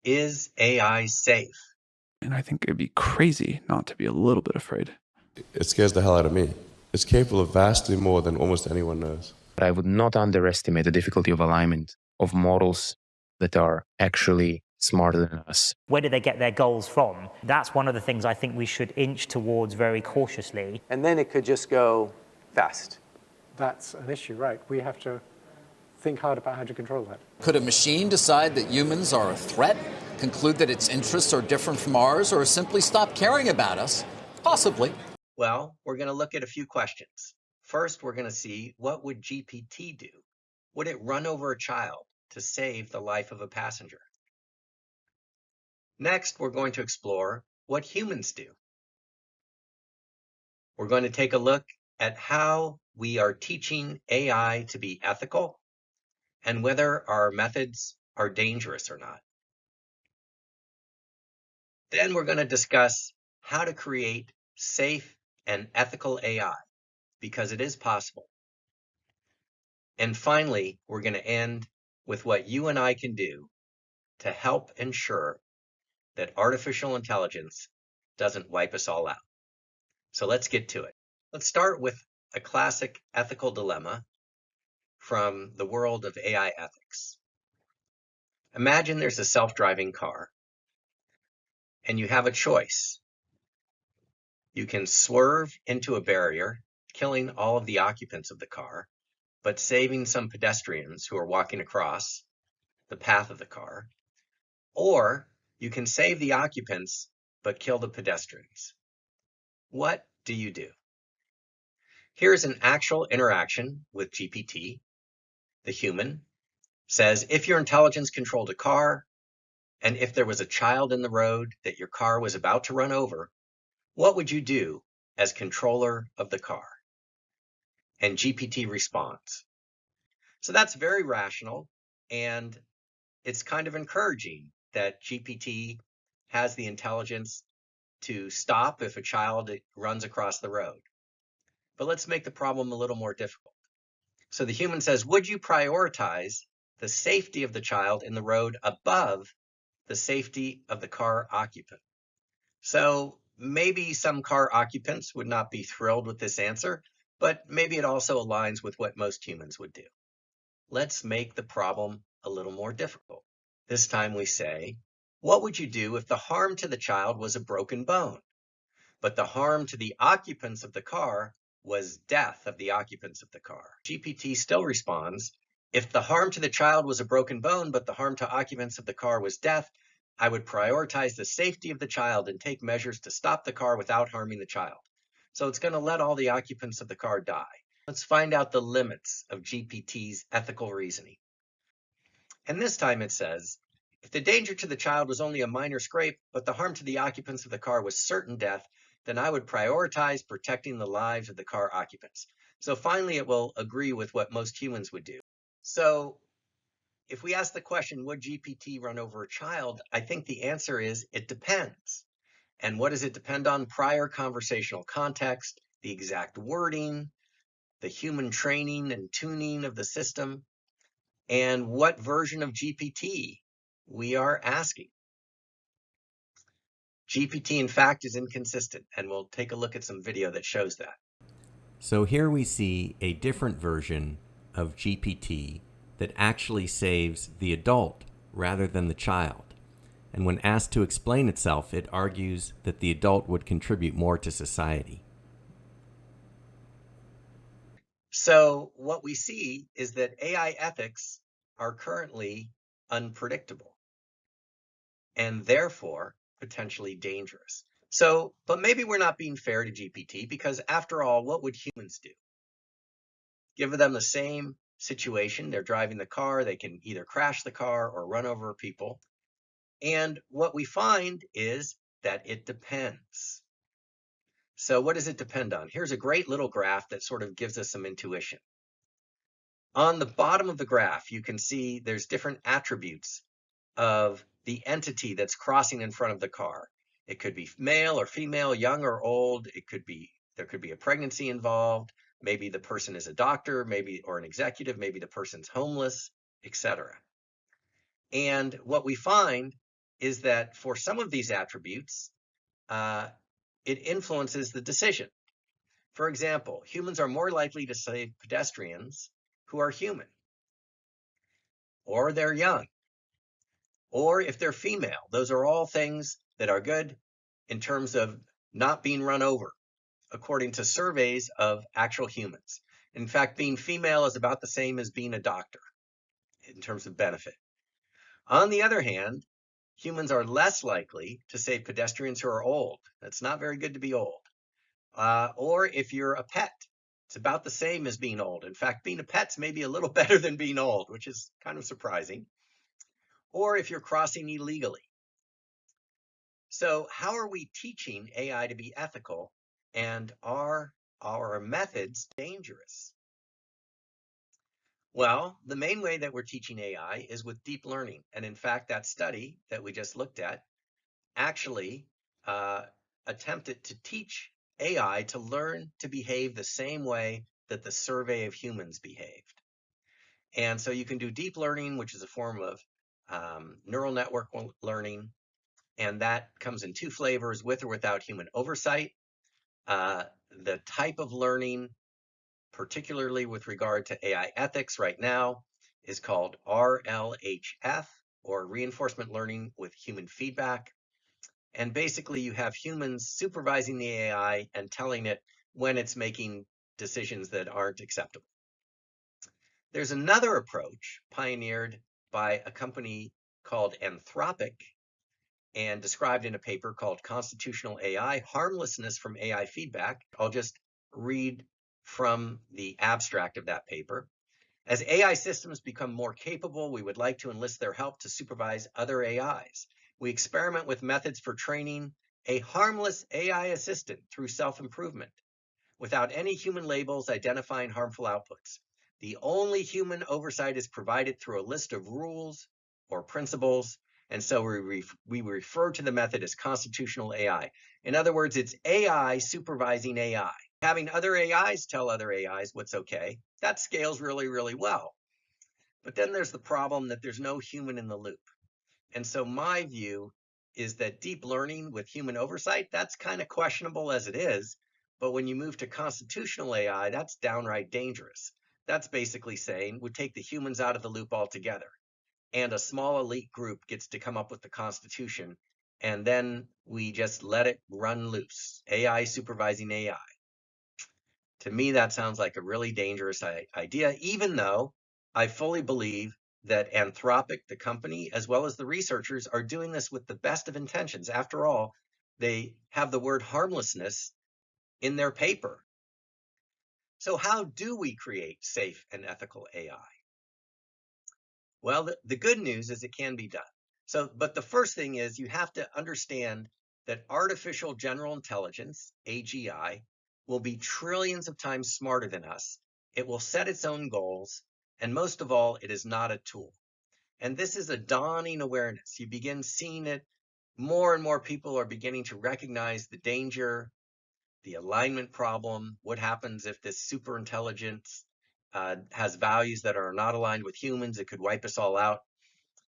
Is AI safe? And I think it'd be crazy not to be a little bit afraid. It scares the hell out of me. It's capable of vastly more than almost anyone knows. But I would not underestimate the difficulty of alignment of models that are actually smarter than us. Where do they get their goals from? That's one of the things I think we should inch towards very cautiously. And then it could just go fast. That's an issue, right? We have to think hard about how to control that. Could a machine decide that humans are a threat, conclude that its interests are different from ours, or simply stop caring about us? Possibly. Well, we're going to look at a few questions. First, we're going to see, what would GPT do? Would it run over a child to save the life of a passenger? Next, we're going to explore what humans do. We're going to take a look at how we are teaching AI to be ethical and whether our methods are dangerous or not. Then we're going to discuss how to create safe and ethical AI, because it is possible. And finally, we're going to end with what you and I can do to help ensure that artificial intelligence doesn't wipe us all out. So let's get to it. Let's start with a classic ethical dilemma from the world of AI ethics. Imagine there's a self-driving car, and you have a choice. You can swerve into a barrier, killing all of the occupants of the car, but saving some pedestrians who are walking across the path of the car. Or you can save the occupants, but kill the pedestrians. What do you do? Here's an actual interaction with GPT. The human says, if your intelligence controlled a car, and if there was a child in the road that your car was about to run over, what would you do as controller of the car? And GPT responds. So that's very rational, and it's kind of encouraging that GPT has the intelligence to stop if a child runs across the road. But let's make the problem a little more difficult. So the human says, would you prioritize the safety of the child in the road above the safety of the car occupant? So maybe some car occupants would not be thrilled with this answer, but maybe it also aligns with what most humans would do. Let's make the problem a little more difficult. This time we say, what would you do if the harm to the child was a broken bone, but the harm to the occupants of the car was death of the occupants of the car? GPT still responds, if the harm to the child was a broken bone, but the harm to occupants of the car was death, I would prioritize the safety of the child and take measures to stop the car without harming the child. So it's going to let all the occupants of the car die. Let's find out the limits of GPT's ethical reasoning. And this time it says, if the danger to the child was only a minor scrape, but the harm to the occupants of the car was certain death, then I would prioritize protecting the lives of the car occupants. So finally, it will agree with what most humans would do. So if we ask the question, would GPT run over a child? I think the answer is, it depends. And what does it depend on? Prior conversational context, the exact wording, the human training and tuning of the system, and what version of GPT we are asking. GPT, in fact, is inconsistent, and we'll take a look at some video that shows that. So here we see a different version of GPT that actually saves the adult rather than the child. And when asked to explain itself, it argues that the adult would contribute more to society. So what we see is that AI ethics are currently unpredictable and therefore potentially dangerous. So, but maybe we're not being fair to GPT, because after all, what would humans do? Give them the same situation. They're driving the car. They can either crash the car or run over people. And what we find is that it depends. So what does it depend on? Here's a great little graph that sort of gives us some intuition. On the bottom of the graph, you can see there's different attributes of the entity that's crossing in front of the car. It could be male or female, young or old. There could be a pregnancy involved. Maybe the person is a doctor, or an executive, maybe the person's homeless, etc. And what we find is that for some of these attributes, it influences the decision. For example, humans are more likely to save pedestrians who are human, or they're young, or if they're female. Those are all things that are good in terms of not being run over, according to surveys of actual humans. In fact, being female is about the same as being a doctor in terms of benefit. On the other hand, humans are less likely to save pedestrians who are old. That's not very good to be old. Or if you're a pet, it's about the same as being old. In fact, being a pet's maybe a little better than being old, which is kind of surprising. Or if you're crossing illegally. So how are we teaching AI to be ethical, and are our methods dangerous? Well, the main way that we're teaching AI is with deep learning. And in fact, that study that we just looked at actually attempted to teach AI to learn to behave the same way that the survey of humans behaved. And so you can do deep learning, which is a form of neural network learning. And that comes in two flavors, with or without human oversight. The type of learning, particularly with regard to AI ethics right now, is called RLHF, or reinforcement learning with human feedback. And basically, you have humans supervising the AI and telling it when it's making decisions that aren't acceptable. There's another approach pioneered by a company called Anthropic and described in a paper called Constitutional AI, Harmlessness from AI Feedback. I'll just read from the abstract of that paper. As AI systems become more capable, we would like to enlist their help to supervise other AIs. We experiment with methods for training a harmless AI assistant through self-improvement, without any human labels identifying harmful outputs. The only human oversight is provided through a list of rules or principles, and so we refer to the method as constitutional AI. In other words, it's AI supervising AI. Having other AIs tell other AIs what's okay, that scales really, really well. But then there's the problem that there's no human in the loop. And so my view is that deep learning with human oversight, that's kind of questionable as it is. But when you move to constitutional AI, that's downright dangerous. That's basically saying we take the humans out of the loop altogether, and a small elite group gets to come up with the Constitution, and then we just let it run loose. AI supervising AI. To me, that sounds like a really dangerous idea, even though I fully believe that Anthropic, the company, as well as the researchers, are doing this with the best of intentions. After all, they have the word harmlessness in their paper. So how do we create safe and ethical AI? Well, the good news is it can be done. But the first thing is you have to understand that artificial general intelligence, AGI, will be trillions of times smarter than us. It will set its own goals, and most of all, it is not a tool. And this is a dawning awareness. You begin seeing it. More and more people are beginning to recognize the danger, the alignment problem. What happens if this superintelligence has values that are not aligned with humans? It could wipe us all out.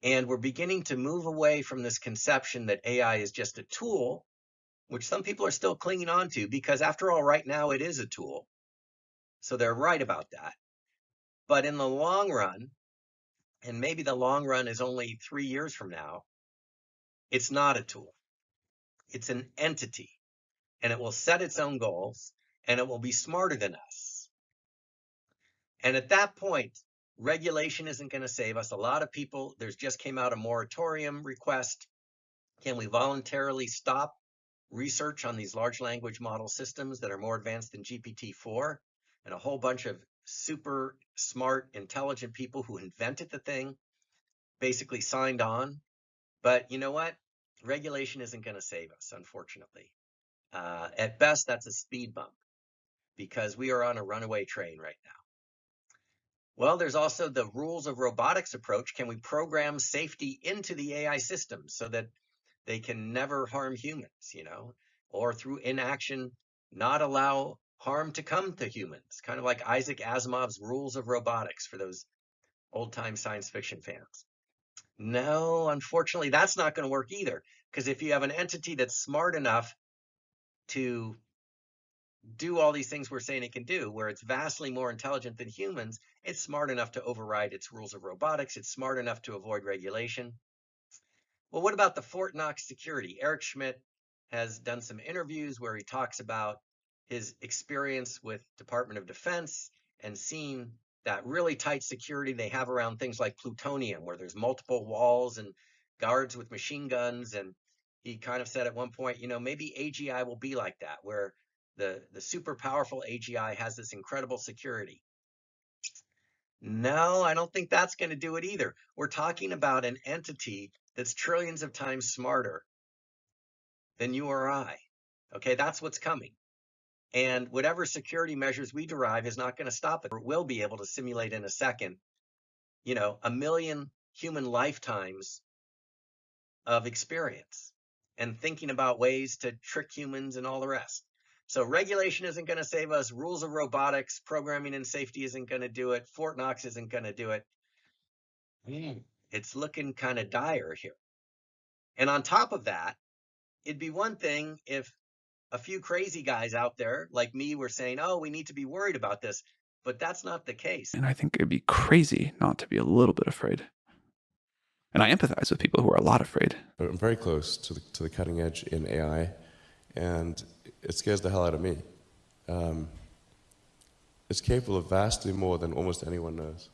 And we're beginning to move away from this conception that AI is just a tool, which some people are still clinging on to, because after all, right now it is a tool. So they're right about that. But in the long run, and maybe the long run is only 3 years from now, it's not a tool. It's an entity, and it will set its own goals, and it will be smarter than us. And at that point, regulation isn't going to save us. A lot of people, there's just came out a moratorium request. Can we voluntarily stop research on these large language model systems that are more advanced than GPT-4? And a whole bunch of super smart, intelligent people who invented the thing basically signed on. But you know what? Regulation isn't going to save us, unfortunately. At best, that's a speed bump, because we are on a runaway train right now. Well, there's also the rules of robotics approach. Can we program safety into the AI systems so that they can never harm humans, or through inaction, not allow harm to come to humans, kind of like Isaac Asimov's rules of robotics for those old-time science fiction fans. No, unfortunately, that's not going to work either. Because if you have an entity that's smart enough to do all these things we're saying it can do, where it's vastly more intelligent than humans, it's smart enough to override its rules of robotics. It's smart enough to avoid regulation. Well, what about the Fort Knox security? Eric Schmidt has done some interviews where he talks about his experience with Department of Defense and seeing that really tight security they have around things like plutonium, where there's multiple walls and guards with machine guns. And he kind of said at one point, maybe AGI will be like that, where the super powerful AGI has this incredible security. No, I don't think that's going to do it either. We're talking about an entity that's trillions of times smarter than you or I. Okay, that's what's coming. And whatever security measures we derive is not going to stop it. We'll be able to simulate in a second, 1,000,000 human lifetimes of experience and thinking about ways to trick humans and all the rest. So regulation isn't going to save us. Rules of robotics, programming and safety isn't going to do it. Fort Knox isn't going to do it. It's looking kind of dire here. And on top of that, it'd be one thing if a few crazy guys out there like me were saying, oh, we need to be worried about this, but that's not the case. And I think it'd be crazy not to be a little bit afraid. And I empathize with people who are a lot afraid. I'm very close to the cutting edge in AI, and it scares the hell out of me. It's capable of vastly more than almost anyone knows.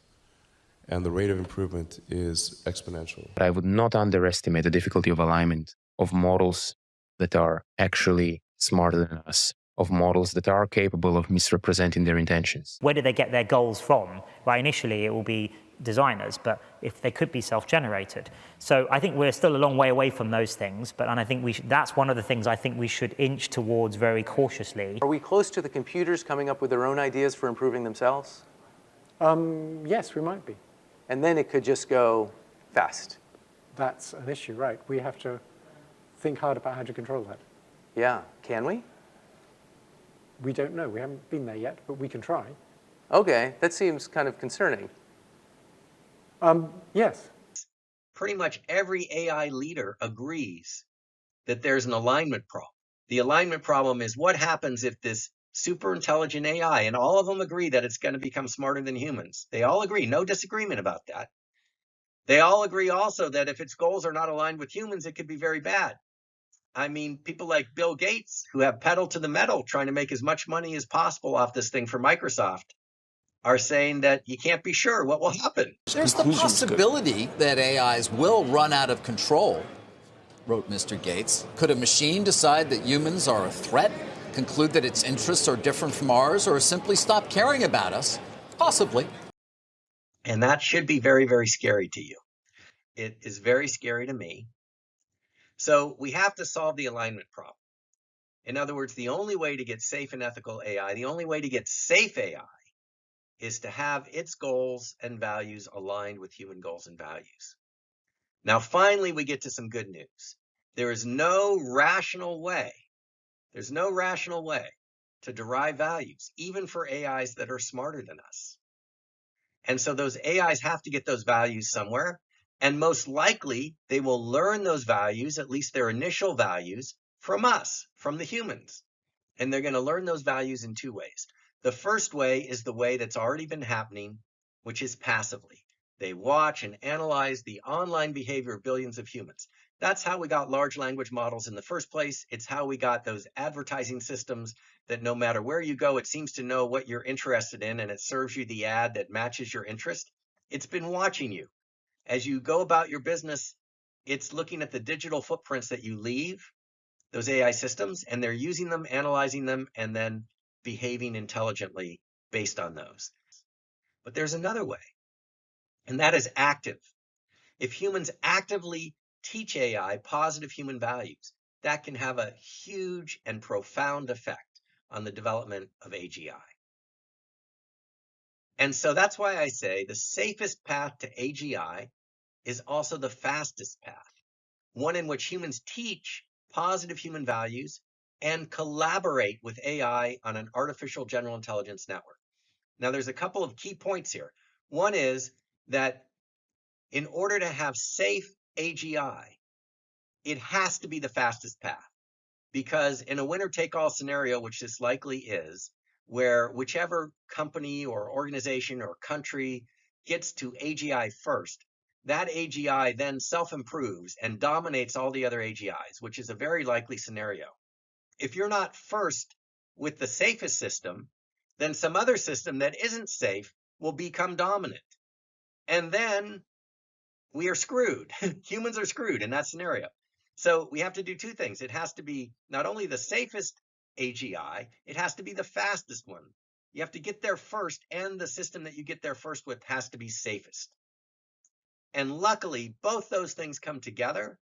And the rate of improvement is exponential. But I would not underestimate the difficulty of alignment of models that are actually smarter than us, of models that are capable of misrepresenting their intentions. Where do they get their goals from? Right, initially it will be designers, but if they could be self-generated. So I think we're still a long way away from those things, and I think that's one of the things I think we should inch towards very cautiously. Are we close to the computers coming up with their own ideas for improving themselves? Yes, we might be. And then it could just go fast. That's an issue, right? We have to think hard about how to control that. Yeah, can we? We don't know. We haven't been there yet, but we can try. Okay, that seems kind of concerning. Yes. Pretty much every AI leader agrees that there's an alignment problem. The alignment problem is what happens if this super intelligent AI, and all of them agree that it's going to become smarter than humans. They all agree, no disagreement about that. They all agree also that if its goals are not aligned with humans, it could be very bad. I mean, people like Bill Gates, who have pedal to the metal trying to make as much money as possible off this thing for Microsoft, are saying that you can't be sure what will happen. There's the possibility that AIs will run out of control, wrote Mr. Gates. Could a machine decide that humans are a threat, conclude that its interests are different from ours, or simply stop caring about us? Possibly. And that should be very, very scary to you. It is very scary to me. So we have to solve the alignment problem. In other words, the only way to get safe and ethical AI, the only way to get safe AI, is to have its goals and values aligned with human goals and values. Now, finally, we get to some good news. There is no rational way to derive values, even for AIs that are smarter than us. And so those AIs have to get those values somewhere. And most likely, they will learn those values, at least their initial values, from us, from the humans. And they're going to learn those values in two ways. The first way is the way that's already been happening, which is passively. They watch and analyze the online behavior of billions of humans. That's how we got large language models in the first place. It's how we got those advertising systems that no matter where you go, it seems to know what you're interested in, and it serves you the ad that matches your interest. It's been watching you. As you go about your business, it's looking at the digital footprints that you leave, those AI systems, and they're using them, analyzing them, and then behaving intelligently based on those. But there's another way, and that is active. If humans actively teach AI positive human values, that can have a huge and profound effect on the development of AGI. And so that's why I say the safest path to AGI is also the fastest path, one in which humans teach positive human values and collaborate with AI on an artificial general intelligence network. Now, there's a couple of key points here. One is that In order to have safe AGI, it has to be the fastest path, because in a winner-take-all scenario, which this likely is, where whichever company or organization or country gets to AGI first, that AGI then self-improves and dominates all the other AGIs, which is a very likely scenario. If you're not first with the safest system, then some other system that isn't safe will become dominant. And then we are screwed. Humans are screwed in that scenario. So we have to do two things. It has to be not only the safest AGI, it has to be the fastest one. You have to get there first, and the system that you get there first with has to be safest. And luckily, both those things come together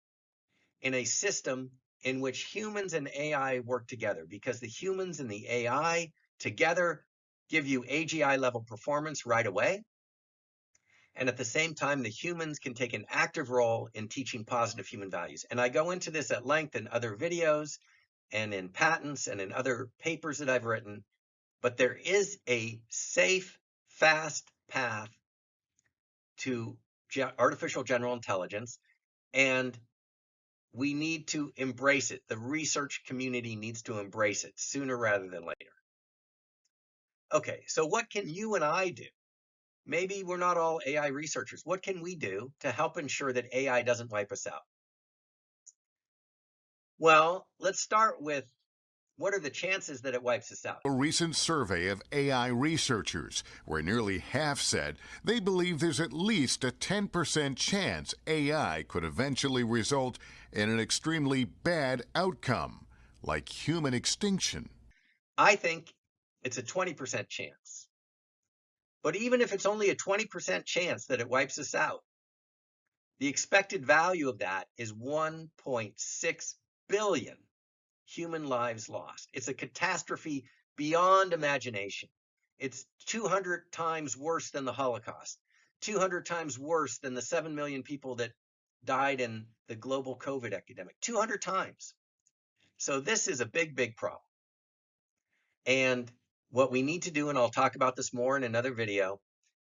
in a system in which humans and AI work together, because the humans and the AI together give you AGI level performance right away. And at the same time, the humans can take an active role in teaching positive human values. And I go into this at length in other videos and in patents and in other papers that I've written, but there is a safe, fast path to artificial general intelligence, and we need to embrace it. The research community needs to embrace it sooner rather than later. Okay, so what can you and I do? Maybe we're not all AI researchers. What can we do to help ensure that AI doesn't wipe us out? Well, let's start with, what are the chances that it wipes us out? A recent survey of AI researchers, where nearly half said they believe there's at least a 10% chance AI could eventually result in an extremely bad outcome, like human extinction. I think it's a 20% chance. But even if it's only a 20% chance that it wipes us out, the expected value of that is 1.6 billion human lives lost. It's a catastrophe beyond imagination. It's 200 times worse than the Holocaust, 200 times worse than the 7 million people that died in the global COVID epidemic, 200 times. So this is a big, big problem. And what we need to do, and I'll talk about this more in another video,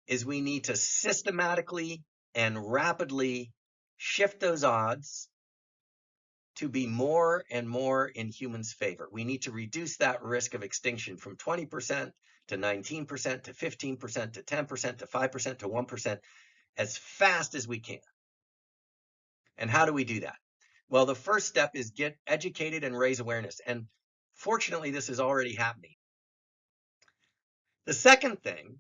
is we need to systematically and rapidly shift those odds to be more and more in humans' favor. We need to reduce that risk of extinction from 20% to 19% to 15% to 10% to 5% to 1% as fast as we can. And how do we do that? Well, the first step is get educated and raise awareness. And fortunately, this is already happening. The second thing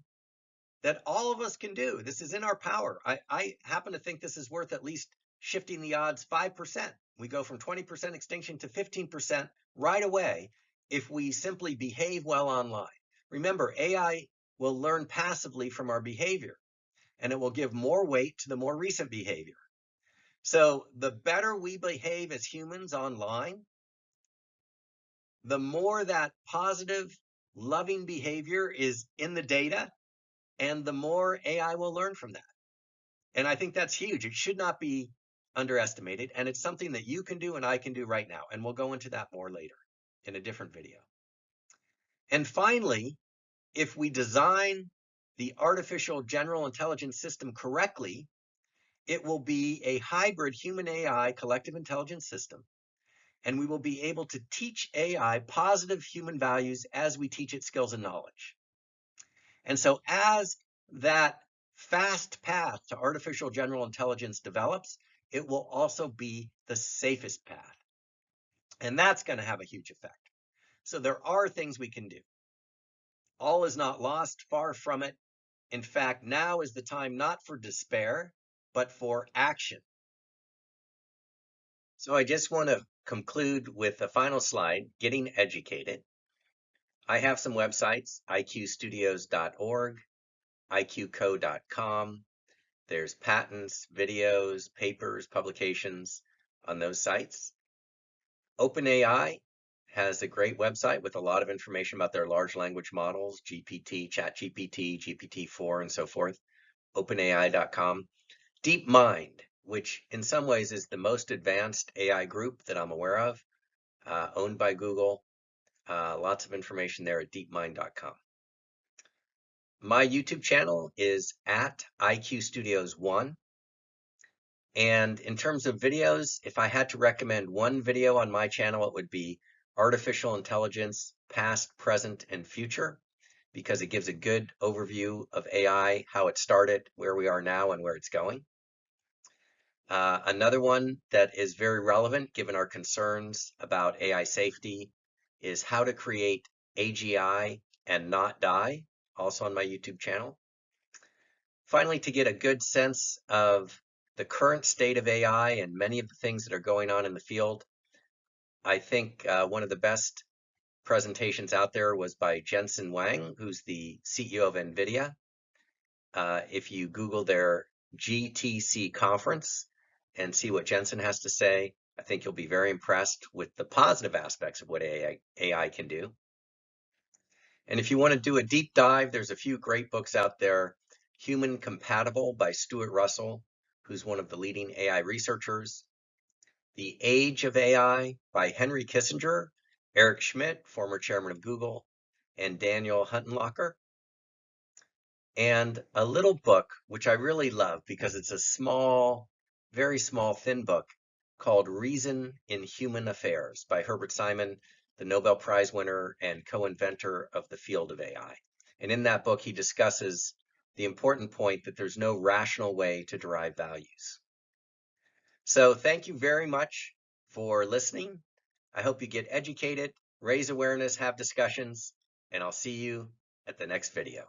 that all of us can do, this is in our power. I happen to think this is worth at least shifting the odds 5%. We go from 20% extinction to 15% right away if we simply behave well online. Remember, AI will learn passively from our behavior, and it will give more weight to the more recent behavior. So the better we behave as humans online, the more that positive, loving behavior is in the data, and the more AI will learn from that. And I think that's huge. It should not be underestimated. And it's something that you can do and I can do right now. And we'll go into that more later in a different video. And finally, if we design the artificial general intelligence system correctly, it will be a hybrid human AI collective intelligence system. And we will be able to teach AI positive human values as we teach it skills and knowledge. And so as that fast path to artificial general intelligence develops, it will also be the safest path. And that's going to have a huge effect. So there are things we can do. All is not lost, far from it. In fact, now is the time not for despair, but for action. So I just want to conclude with a final slide, getting educated. I have some websites, iqstudios.org, iqco.com. There's patents, videos, papers, publications on those sites. OpenAI has a great website with a lot of information about their large language models, GPT, ChatGPT, GPT-4, and so forth, openai.com. DeepMind, which in some ways is the most advanced AI group that I'm aware of, owned by Google. Lots of information there at deepmind.com. My YouTube channel is at IQ Studios 1. And in terms of videos, if I had to recommend one video on my channel, it would be Artificial Intelligence, Past, Present, and Future, because it gives a good overview of AI, how it started, where we are now, and where it's going. Another one that is very relevant, given our concerns about AI safety, is How to Create AGI and Not Die, also on my YouTube channel. Finally, to get a good sense of the current state of AI and many of the things that are going on in the field, I think one of the best presentations out there was by Jensen Huang, who's the CEO of NVIDIA. If you Google their GTC conference and see what Jensen has to say, I think you'll be very impressed with the positive aspects of what AI can do. And if you want to do a deep dive, there's a few great books out there. Human Compatible by Stuart Russell, who's one of the leading AI researchers. The Age of AI by Henry Kissinger, Eric Schmidt, former chairman of Google, and Daniel Huttenlocher. And a little book, which I really love because it's a small, very small, thin book called Reason in Human Affairs by Herbert Simon, the Nobel-Prize winner and co-inventor of the field of AI. And in that book, he discusses the important point that there's no rational way to derive values. So thank you very much for listening. I hope you get educated, raise awareness, have discussions, and I'll see you at the next video.